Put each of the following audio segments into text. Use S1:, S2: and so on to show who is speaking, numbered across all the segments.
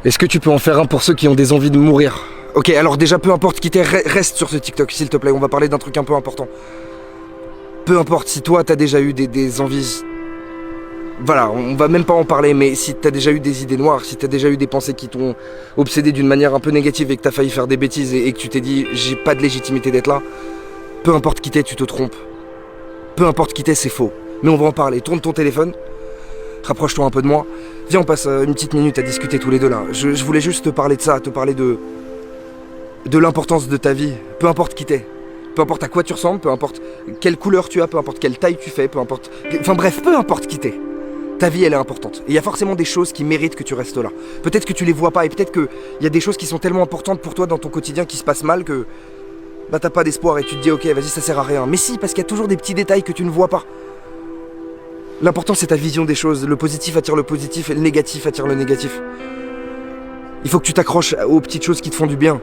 S1: Est-ce que tu peux en faire un pour ceux qui ont des envies de mourir? Ok, alors déjà, peu importe qui t'es, reste sur ce TikTok, s'il te plaît, on va parler d'un truc un peu important. Peu importe si toi, t'as déjà eu des envies... Voilà, on va même pas en parler, mais si t'as déjà eu des idées noires, si t'as déjà eu des pensées qui t'ont obsédé d'une manière un peu négative et que t'as failli faire des bêtises et que tu t'es dit, j'ai pas de légitimité d'être là, peu importe qui t'es, tu te trompes. Peu importe qui t'es, c'est faux. Mais on va en parler. Tourne ton téléphone, rapproche-toi un peu de moi. Viens, on passe une petite minute à discuter tous les deux là. Je voulais juste te parler de ça, te parler de l'importance de ta vie. Peu importe qui t'es. Peu importe à quoi tu ressembles, peu importe quelle couleur tu as, peu importe quelle taille tu fais, peu importe... Enfin bref, peu importe qui t'es. Ta vie, elle est importante. Et il y a forcément des choses qui méritent que tu restes là. Peut-être que tu les vois pas et peut-être qu'il y a des choses qui sont tellement importantes pour toi dans ton quotidien qui se passent mal que... Bah t'as pas d'espoir et tu te dis ok, vas-y, ça sert à rien. Mais si, parce qu'il y a toujours des petits détails que tu ne vois pas. L'important c'est ta vision des choses. Le positif attire le positif et le négatif attire le négatif. Il faut que tu t'accroches aux petites choses qui te font du bien.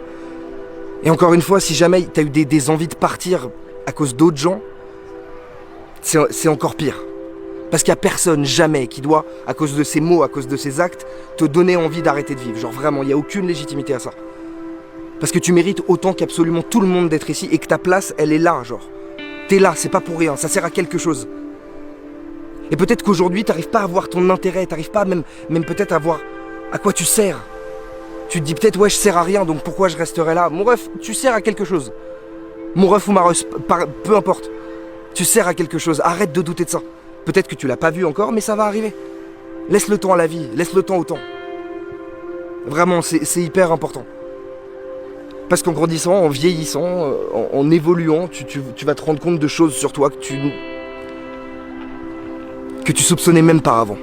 S1: Et encore une fois, si jamais t'as eu des envies de partir à cause d'autres gens, c'est encore pire. Parce qu'il n'y a personne, jamais, qui doit, à cause de ses mots, à cause de ses actes, te donner envie d'arrêter de vivre. Genre vraiment, il n'y a aucune légitimité à ça. Parce que tu mérites autant qu'absolument tout le monde d'être ici et que ta place, elle est là, genre. T'es là, c'est pas pour rien, ça sert à quelque chose. Et peut-être qu'aujourd'hui, t'arrives pas à voir ton intérêt, t'arrives pas même peut-être à voir à quoi tu sers. Tu te dis peut-être, ouais, je sers à rien, donc pourquoi je resterai là? Mon ref, tu sers à quelque chose. Mon ref ou ma ref, peu importe. Tu sers à quelque chose, arrête de douter de ça. Peut-être que tu l'as pas vu encore, mais ça va arriver. Laisse le temps à la vie, laisse le temps au temps. Vraiment, c'est hyper important. Parce qu'en grandissant, en vieillissant, en évoluant, tu vas te rendre compte de choses sur toi que tu soupçonnais même pas avant.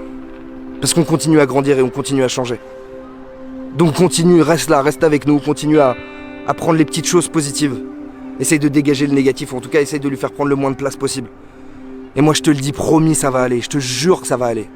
S1: Parce qu'on continue à grandir et on continue à changer. Donc continue, reste là, reste avec nous, continue à prendre les petites choses positives. Essaye de dégager le négatif, ou en tout cas essaye de lui faire prendre le moins de place possible. Et moi je te le dis, promis, ça va aller, je te jure que ça va aller.